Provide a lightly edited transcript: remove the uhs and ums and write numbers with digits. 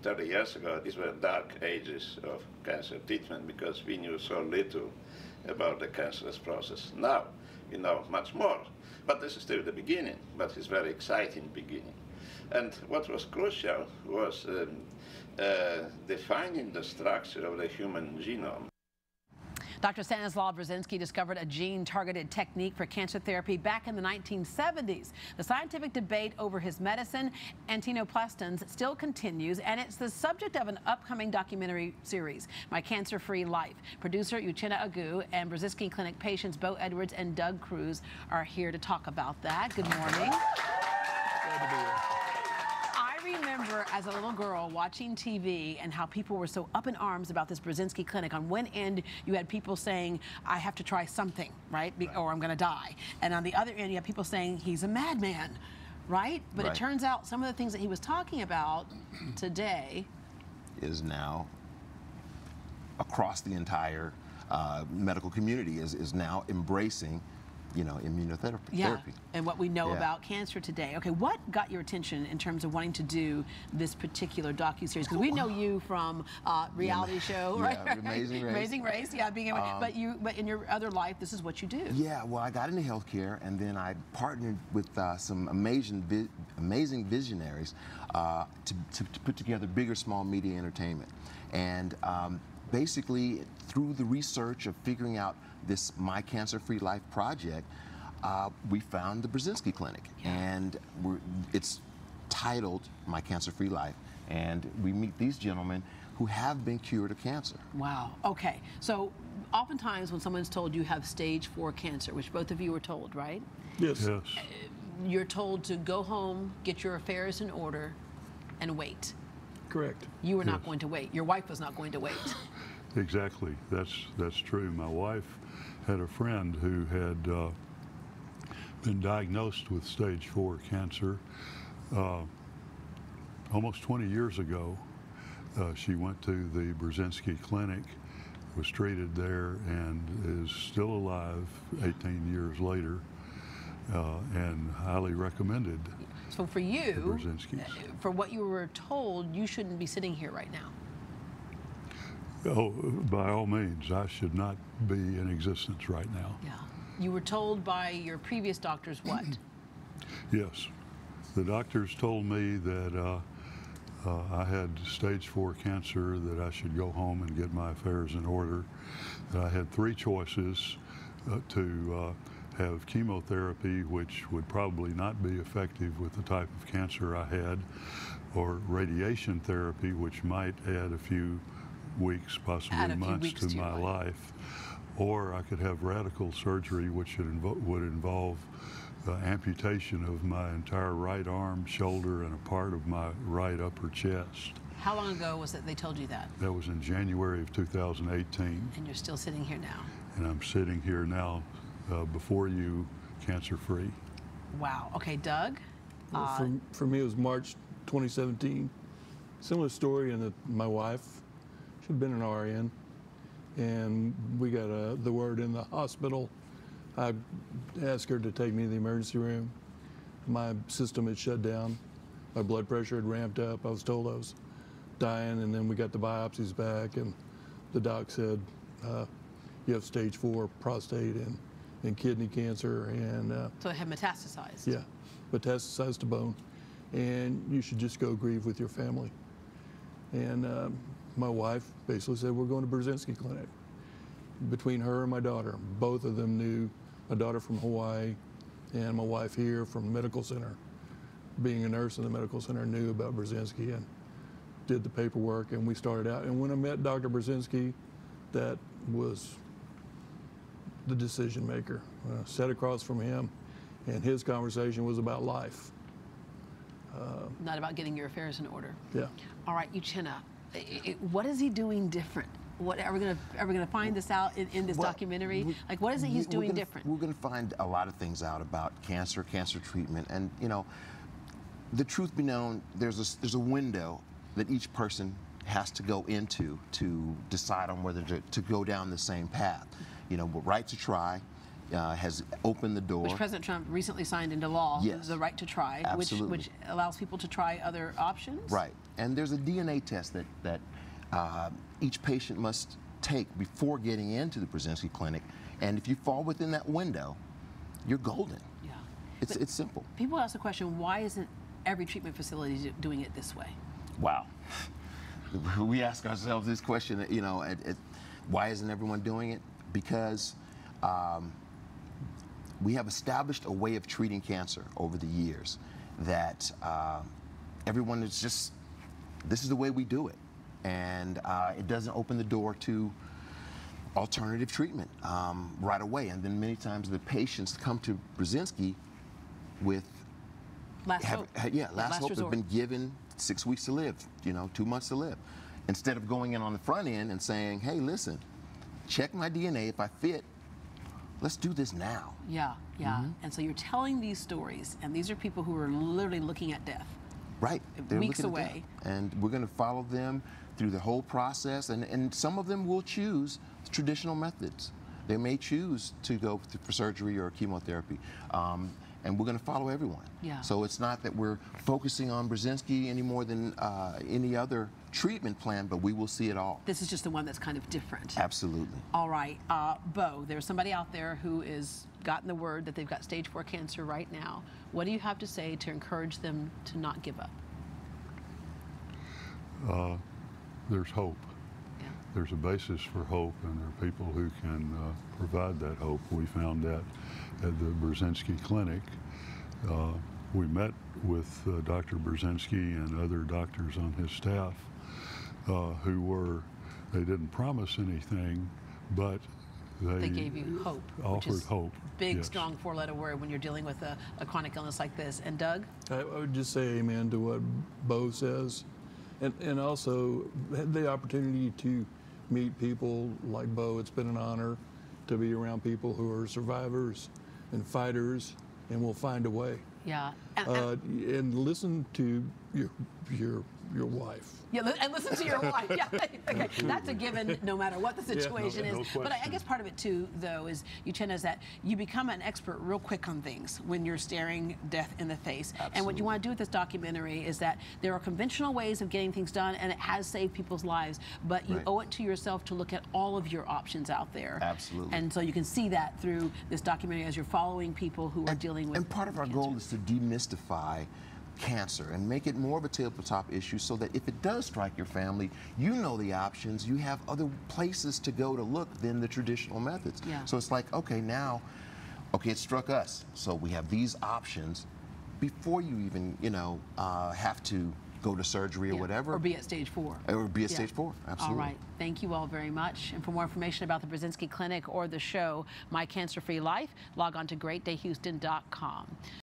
30 years ago, these were dark ages of cancer treatment because we knew so little about the cancerous process. Now, we know much more. But this is still the beginning, but it's a very exciting beginning. And what was crucial was defining the structure of the human genome. Dr. Stanislaw Burzynski discovered a gene-targeted technique for cancer therapy back in the 1970s. The scientific debate over his medicine, antinoplastons, still continues, and it's the subject of an upcoming documentary series, My Cancer-Free Life. Producer Uchenna Agu and Burzynski Clinic patients Bo Edwards and Doug Kruse are here to talk about that. Good morning. Glad to be here. I remember as a little girl watching TV and how people were so up in arms about this Burzynski Clinic. On one end, you had people saying, I have to try something, right? Or I'm going to die. And on the other end, you have people saying, he's a madman, right? But it turns out some of the things that he was talking about today is now across the entire medical community is now embracing, you know, immunotherapy. Yeah, and what we know about cancer today. Okay, what got your attention in terms of wanting to do this particular docuseries? Because we know you from reality show, right? Amazing Race. Amazing Race, yeah. But in your other life, this is what you do. Yeah, well, I got into healthcare, and then I partnered with some amazing visionaries to put together bigger small media entertainment. And basically, through the research of figuring out this My Cancer-Free Life project, we found the Burzynski Clinic, and it's titled My Cancer-Free Life, and we meet these gentlemen who have been cured of cancer. Wow. Okay. So oftentimes when someone's told you have stage 4 cancer, which both of you were told, right? Yes. Yes. You're told to go home, get your affairs in order, and wait. Correct. You were not going to wait. Your wife was not going to wait. Exactly. That's true. My wife had a friend who had been diagnosed with stage 4 cancer almost 20 years ago. She went to the Burzynski Clinic, was treated there, and is still alive 18 years later, and highly recommended. So for you, for what you were told, you shouldn't be sitting here right now. Oh, by all means, I should not be in existence right now. Yeah. You were told by your previous doctors what? Yes. The doctors told me that I had stage 4 cancer, that I should go home and get my affairs in order, that I had 3 choices to have chemotherapy, which would probably not be effective with the type of cancer I had, or radiation therapy, which might add a few weeks, possibly months to my life, or I could have radical surgery, which would involve amputation of my entire right arm, shoulder, and a part of my right upper chest. How long ago was it they told you that? That was in January of 2018. And you're still sitting here now? And I'm sitting here now before you, cancer-free. Wow. Okay, Doug? For me, it was March 2017. Similar story in that my wife, she'd been an RN, and we got the word in the hospital. I asked her to take me to the emergency room. My system had shut down. My blood pressure had ramped up. I was told I was dying, and then we got the biopsies back, and the doc said, you have stage 4 prostate and kidney cancer. And so it had metastasized? Yeah, metastasized to bone. And you should just go grieve with your family. And my wife basically said, we're going to Burzynski Clinic. Between her and my daughter, both of them knew, my daughter from Hawaii and my wife here from the medical center, being a nurse in the medical center, knew about Burzynski and did the paperwork, and we started out. And when I met Dr. Burzynski, that was the decision maker. Sat across from him, and his conversation was about life. Not about getting your affairs in order. Yeah. All right, Uchenna, what is he doing different? What are we gonna find this out in this documentary? Like, what is it he's doing different? We're gonna find a lot of things out about cancer treatment, and you know, the truth be known, there's a window that each person has to go into to decide on whether to go down the same path. You know, right to try has opened the door. Which President Trump recently signed into law. Yes. The right to try, Absolutely. which allows people to try other options. Right. And there's a DNA test that each patient must take before getting into the Burzynski Clinic. And if you fall within that window, you're golden. Yeah. It's simple. People ask the question, why isn't every treatment facility doing it this way? Wow. We ask ourselves this question, you know, why isn't everyone doing it? Because we have established a way of treating cancer over the years that everyone is just, this is the way we do it. And it doesn't open the door to alternative treatment right away. And then many times the patients come to Burzynski with Last hope. Last hope. resort. They've been given 6 weeks to live, you know, 2 months to live. Instead of going in on the front end and saying, hey, listen, check my DNA. If I fit, let's do this now. Yeah, yeah. And so you're telling these stories, and these are people who are literally looking at death. Right. They're Weeks looking at away. death. And we're going to follow them through the whole process. And some of them will choose traditional methods. They may choose to go for surgery or chemotherapy. And we're going to follow everyone. Yeah. So it's not that we're focusing on Burzynski any more than any other treatment plan, but we will see it all. This is just the one that's kind of different. Absolutely. All right, Bo, there's somebody out there who is gotten the word that they've got stage 4 cancer right now. What do you have to say to encourage them to not give up? There's hope. Yeah. There's a basis for hope, and there are people who can provide that hope. We found that at the Burzynski Clinic. We met with Dr. Burzynski and other doctors on his staff who they didn't promise anything, but They gave you hope. Offered which is hope. Big, yes. strong 4-letter word when you're dealing with a chronic illness like this. And Doug? I would just say amen to what Bo says. And also had the opportunity to meet people like Bo. It's been an honor to be around people who are survivors and fighters and will find a way. Yeah. And listen to your wife. Yeah, and listen to your wife. Yeah, okay. That's a given no matter what the situation no is. But I question. guess part of it too, though, is, Uchenna, is that you become an expert real quick on things when you're staring death in the face. Absolutely. And what you want to do with this documentary is that there are conventional ways of getting things done, and it has saved people's lives, but you Right. owe it to yourself to look at all of your options out there. Absolutely. And so you can see that through this documentary as you're following people who are dealing with And part of our cancer. goal is to demystify cancer and make it more of a tabletop issue so that if it does strike your family, you know the options, you have other places to go to look than the traditional methods. Yeah. So it's like, okay, now, okay, it struck us. So we have these options before you even, you know, have to go to surgery or Yeah, whatever. Or be at stage 4. Or be at Yeah. stage 4, absolutely. All right. Thank you all very much. And for more information about the Burzynski Clinic or the show, My Cancer Free Life, log on to greatdayhouston.com.